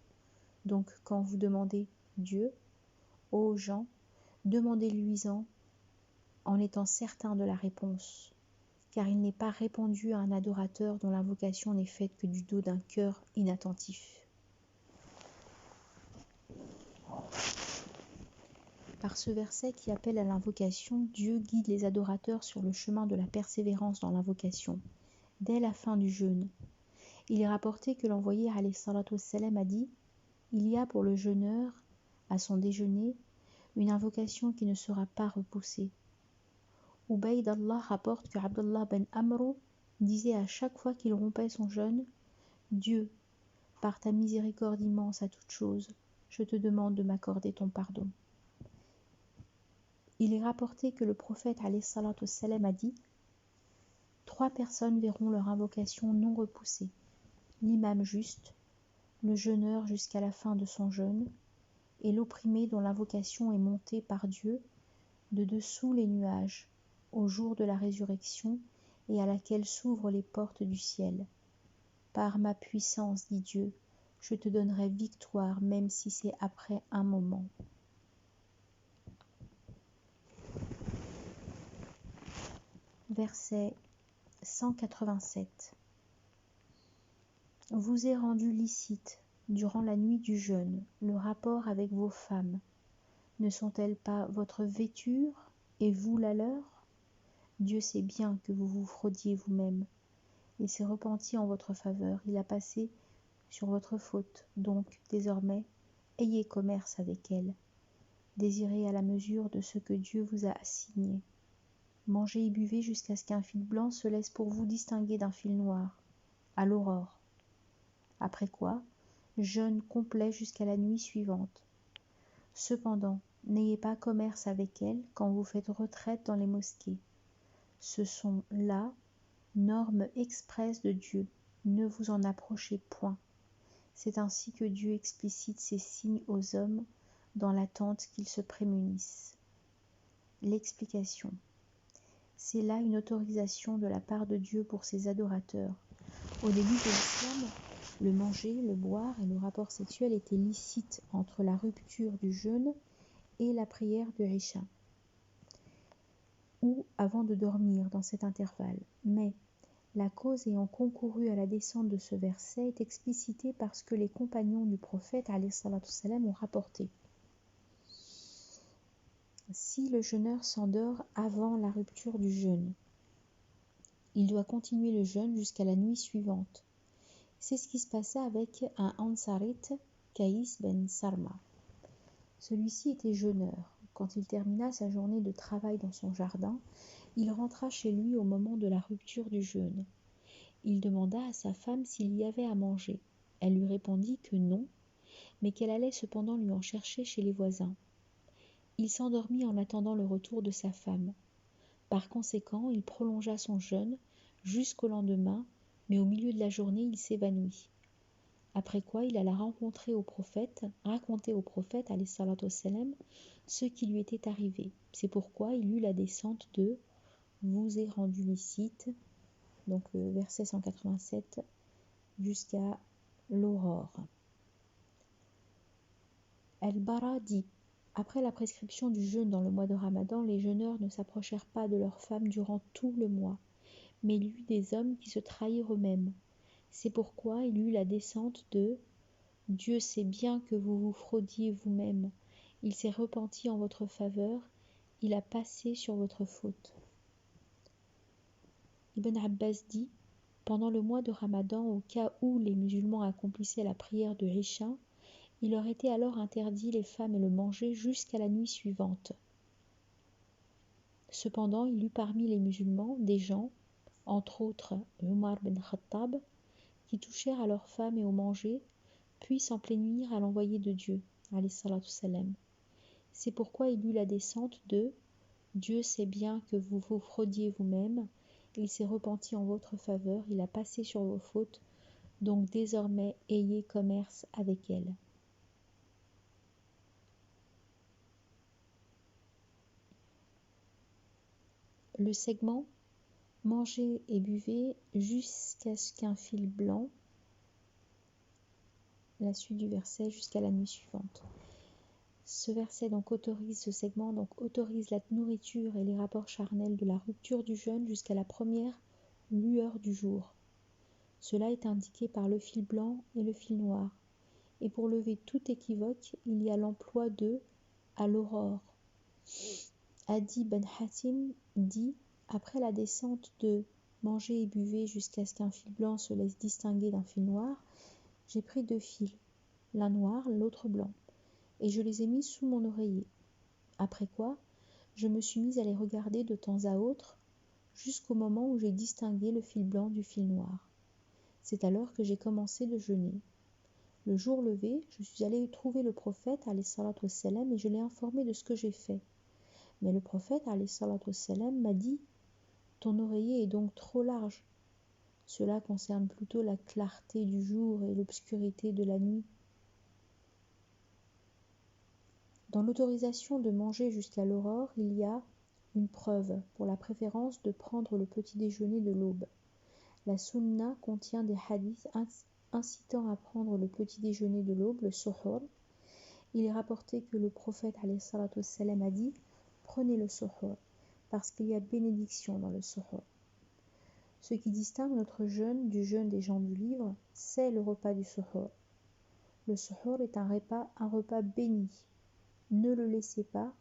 [SPEAKER 1] Donc quand vous demandez Dieu, ô gens, demandez-lui-en en étant certain de la réponse, car il n'est pas répandu à un adorateur dont l'invocation n'est faite que du dos d'un cœur inattentif. Par ce verset qui appelle à l'invocation, Dieu guide les adorateurs sur le chemin de la persévérance dans l'invocation, dès la fin du jeûne. Il est rapporté que l'envoyé alayhi salatu wassalam a dit « Il y a pour le jeûneur, à son déjeuner, une invocation qui ne sera pas repoussée. » Ubayd Allah rapporte que Abdullah ben Amr disait à chaque fois qu'il rompait son jeûne « Dieu, par ta miséricorde immense à toute chose, je te demande de m'accorder ton pardon. » Il est rapporté que le prophète alayhi salatu wassalam a dit « 3 personnes verront leur invocation non repoussée, l'imam juste, le jeûneur jusqu'à la fin de son jeûne, et l'opprimé dont l'invocation est montée par Dieu de dessous les nuages, au jour de la résurrection et à laquelle s'ouvrent les portes du ciel. Par ma puissance, dit Dieu, je te donnerai victoire même si c'est après un moment. » Verset 187. Vous est rendu licite, durant la nuit du jeûne, le rapport avec vos femmes. Ne sont-elles pas votre vêture et vous la leur? Dieu sait bien que vous vous fraudiez vous-même. Il s'est repenti en votre faveur. Il a passé sur votre faute, donc désormais, ayez commerce avec elle. Désirez à la mesure de ce que Dieu vous a assigné. Mangez et buvez jusqu'à ce qu'un fil blanc se laisse pour vous distinguer d'un fil noir, à l'aurore. Après quoi, jeûne complet jusqu'à la nuit suivante. Cependant, n'ayez pas commerce avec elle quand vous faites retraite dans les mosquées. Ce sont là normes expresses de Dieu. Ne vous en approchez point. C'est ainsi que Dieu explicite ces signes aux hommes dans l'attente qu'ils se prémunissent. L'explication. C'est là une autorisation de la part de Dieu pour ses adorateurs. Au début de l'islam, le manger, le boire et le rapport sexuel étaient licites entre la rupture du jeûne et la prière de Isha, ou avant de dormir dans cet intervalle. Mais la cause ayant concouru à la descente de ce verset est explicitée par ce que les compagnons du prophète alayhi salatu wassalam ont rapporté. Si le jeûneur s'endort avant la rupture du jeûne, il doit continuer le jeûne jusqu'à la nuit suivante. C'est ce qui se passa avec un Ansarite, Kaïs ben Sarma. Celui-ci était jeûneur. Quand il termina sa journée de travail dans son jardin, il rentra chez lui au moment de la rupture du jeûne. Il demanda à sa femme s'il y avait à manger. Elle lui répondit que non, mais qu'elle allait cependant lui en chercher chez les voisins. Il s'endormit en attendant le retour de sa femme. Par conséquent, il prolongea son jeûne jusqu'au lendemain, mais au milieu de la journée, il s'évanouit. Après quoi, il alla raconter au prophète, alayhi salatu wassalam, ce qui lui était arrivé. C'est pourquoi il eut la descente de « vous est rendu licite », donc le verset 187, jusqu'à l'aurore. Al-Bara dit: après la prescription du jeûne dans le mois de Ramadan, les jeûneurs ne s'approchèrent pas de leurs femmes durant tout le mois, mais il y eut des hommes qui se trahirent eux-mêmes. C'est pourquoi il eut la descente de « Dieu sait bien que vous vous fraudiez vous-même. Il s'est repenti en votre faveur, il a passé sur votre faute. » Ibn Abbas dit: pendant le mois de Ramadan, au cas où les musulmans accomplissaient la prière de Isha, il leur était alors interdit les femmes et le manger jusqu'à la nuit suivante. Cependant, il y eut parmi les musulmans des gens, entre autres Umar ben Khattab, qui touchèrent à leurs femmes et au manger, puis s'en plaignirent à l'envoyé de Dieu, alayhi salatu wassalam. C'est pourquoi il eut la descente de « Dieu sait bien que vous vous fraudiez vous-même, il s'est repenti en votre faveur, il a passé sur vos fautes, donc désormais ayez commerce avec elle. » Le segment « Mangez et buvez jusqu'à ce qu'un fil blanc », la suite du verset jusqu'à la nuit suivante. Ce verset autorise la nourriture et les rapports charnels de la rupture du jeûne jusqu'à la première lueur du jour. Cela est indiqué par le fil blanc et le fil noir. Et pour lever tout équivoque, il y a l'emploi de « à l'aurore ». Adi ben Hatim dit: après la descente de « mangez et buvez jusqu'à ce qu'un fil blanc se laisse distinguer d'un fil noir », j'ai pris 2 fils, l'un noir, l'autre blanc, et je les ai mis sous mon oreiller. Après quoi, je me suis mise à les regarder de temps à autre, jusqu'au moment où j'ai distingué le fil blanc du fil noir. C'est alors que j'ai commencé de jeûner. Le jour levé, je suis allée trouver le prophète, alayhi salatu wassalam, et je l'ai informé de ce que j'ai fait. Mais le prophète, alayhi salatu wassalam, m'a dit: ton oreiller est donc trop large. Cela concerne plutôt la clarté du jour et l'obscurité de la nuit. Dans l'autorisation de manger jusqu'à l'aurore, il y a une preuve pour la préférence de prendre le petit déjeuner de l'aube. La sunna contient des hadiths incitant à prendre le petit déjeuner de l'aube, le suhoor. Il est rapporté que le prophète alayhi salatu wassalam a dit: prenez le suhoor, parce qu'il y a bénédiction dans le suhoor. Ce qui distingue notre jeûne du jeûne des gens du livre, c'est le repas du suhoor. Le suhoor est un repas béni. Ne le laissez pas,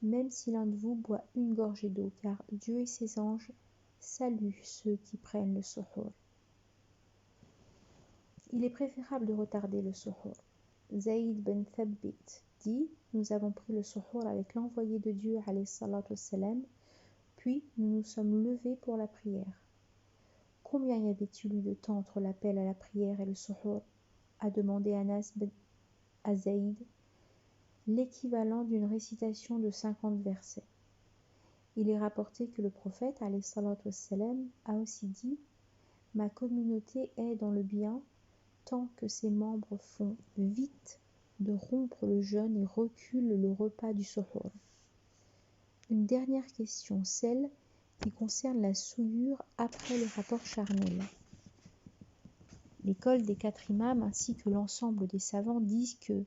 [SPEAKER 1] même si l'un de vous boit une gorgée d'eau, car Dieu et ses anges saluent ceux qui prennent le suhoor. Il est préférable de retarder le suhour. Zayd ben Thabit dit « Nous avons pris le suhour avec l'envoyé de Dieu, alayhi salatu wassalam, puis nous nous sommes levés pour la prière. » Combien y avait-il eu de temps entre l'appel à la prière et le suhour a demandé Anas à Zayd, l'équivalent d'une récitation de 50 versets. Il est rapporté que le prophète, alayhi salatu wassalam, a aussi dit « Ma communauté est dans le bien tant que ses membres font vite de rompre le jeûne et reculent le repas du suhour. » Une dernière question, celle qui concerne la souillure après le rapport charnel. L'école des 4 imams ainsi que l'ensemble des savants disent que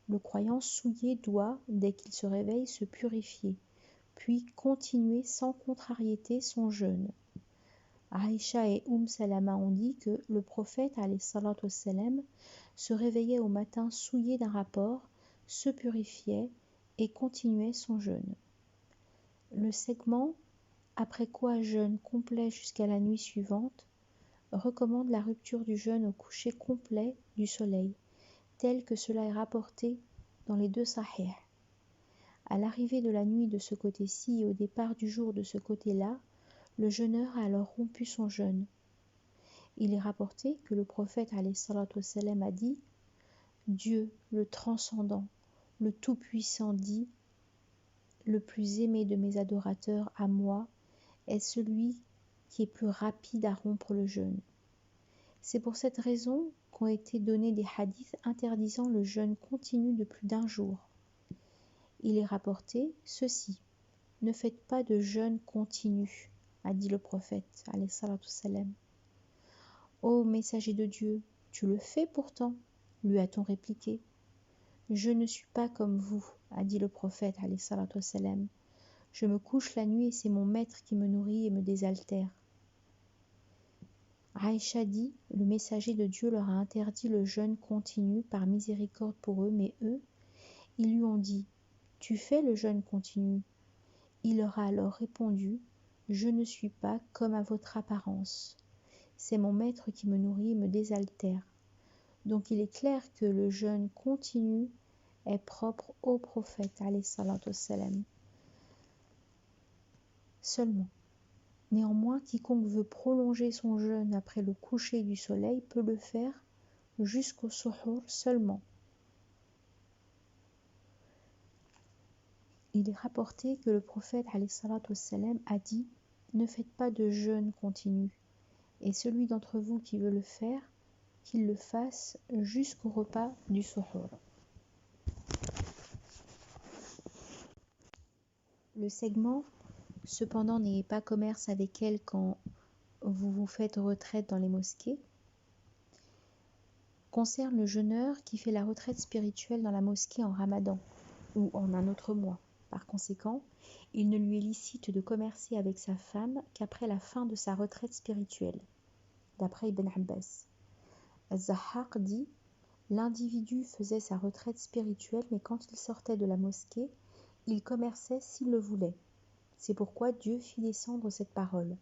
[SPEAKER 1] le croyant souillé doit, dès qu'il se réveille, se purifier, puis continuer sans contrariété son jeûne. Aïcha et Salama ont dit que le prophète alayhi salatu wassalam se réveillait au matin souillé d'un rapport, se purifiait et continuait son jeûne. Le segment « Après quoi jeûne complet jusqu'à la nuit suivante » recommande la rupture du jeûne au coucher complet du soleil, tel que cela est rapporté dans les 2 sahih. À l'arrivée de la nuit de ce côté-ci et au départ du jour de ce côté-là, le jeûneur a alors rompu son jeûne. Il est rapporté que le prophète alayhi salatu wassalam a dit « Dieu, le transcendant, le tout-puissant dit « Le plus aimé de mes adorateurs à moi est celui qui est plus rapide à rompre le jeûne. » C'est pour cette raison qu'ont été donnés des hadiths interdisant le jeûne continu de plus d'1 jour. Il est rapporté ceci : ne faites pas de jeûne continu, a dit le prophète, alayhi salatu wassalam. Ô messager de Dieu, tu le fais pourtant, lui a-t-on répliqué. Je ne suis pas comme vous, a dit le prophète, alayhi salatu wassalam. Je me couche la nuit et c'est mon maître qui me nourrit et me désaltère. Aïcha dit, le messager de Dieu leur a interdit le jeûne continu par miséricorde pour eux, mais eux, ils lui ont dit, tu fais le jeûne continu. Il leur a alors répondu, je ne suis pas comme à votre apparence. C'est mon maître qui me nourrit et me désaltère. Donc il est clair que le jeûne continu est propre au prophète, alayhi salatu wassalam. Seulement. Néanmoins, quiconque veut prolonger son jeûne après le coucher du soleil peut le faire jusqu'au suhour seulement. Il est rapporté que le prophète alayhi salatu wassalam a dit « Ne faites pas de jeûne continu, et celui d'entre vous qui veut le faire, qu'il le fasse jusqu'au repas du suhour. » Le segment « Cependant, n'ayez pas commerce avec elle quand vous vous faites retraite dans les mosquées » concerne le jeûneur qui fait la retraite spirituelle dans la mosquée en Ramadan ou en un autre mois. Par conséquent, il ne lui est licite de commercer avec sa femme qu'après la fin de sa retraite spirituelle, d'après Ibn Abbas. Az-Zahhaq dit « L'individu faisait sa retraite spirituelle, mais quand il sortait de la mosquée, il commerçait s'il le voulait. C'est pourquoi Dieu fit descendre cette parole.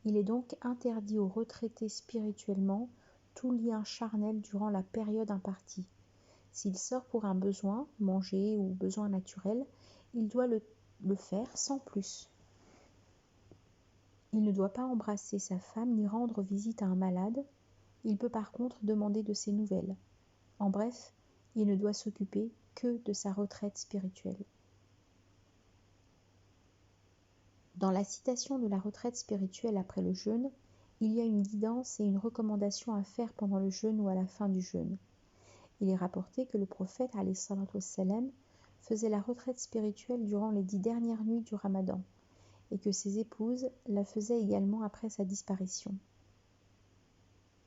[SPEAKER 1] Il est donc interdit aux retraités spirituellement tout lien charnel durant la période impartie. S'il sort pour un besoin, manger ou besoin naturel, il doit le faire sans plus. Il ne doit pas embrasser sa femme ni rendre visite à un malade. Il peut par contre demander de ses nouvelles. En bref, il ne doit s'occuper que de sa retraite spirituelle. Dans la citation de la retraite spirituelle après le jeûne, il y a une guidance et une recommandation à faire pendant le jeûne ou à la fin du jeûne. Il est rapporté que le prophète alayhi salatu wassalam faisait la retraite spirituelle durant les 10 dernières nuits du Ramadan et que ses épouses la faisaient également après sa disparition.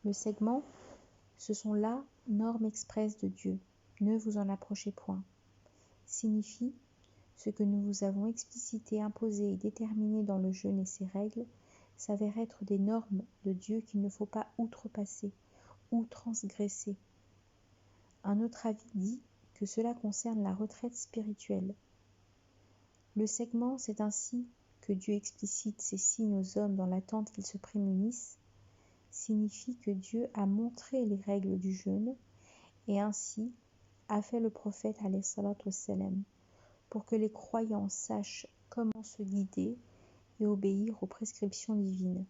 [SPEAKER 1] Le segment « Ce sont là normes expresses de Dieu, ne vous en approchez point » signifie ce que nous vous avons explicité, imposé et déterminé dans le jeûne et ses règles s'avèrent être des normes de Dieu qu'il ne faut pas outrepasser ou transgresser. Un autre avis dit que cela concerne la retraite spirituelle. Le segment, c'est ainsi que Dieu explicite ces signes aux hommes dans l'attente qu'ils se prémunissent, signifie que Dieu a montré les règles du jeûne et ainsi a fait le prophète alayhi salatu wassalam, pour que les croyants sachent comment se guider et obéir aux prescriptions divines.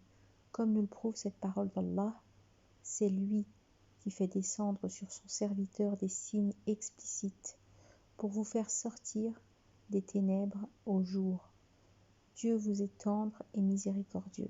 [SPEAKER 1] Comme nous le prouve cette parole d'Allah, c'est lui qui fait descendre sur son serviteur des signes explicites pour vous faire sortir des ténèbres au jour. Dieu vous est tendre et miséricordieux.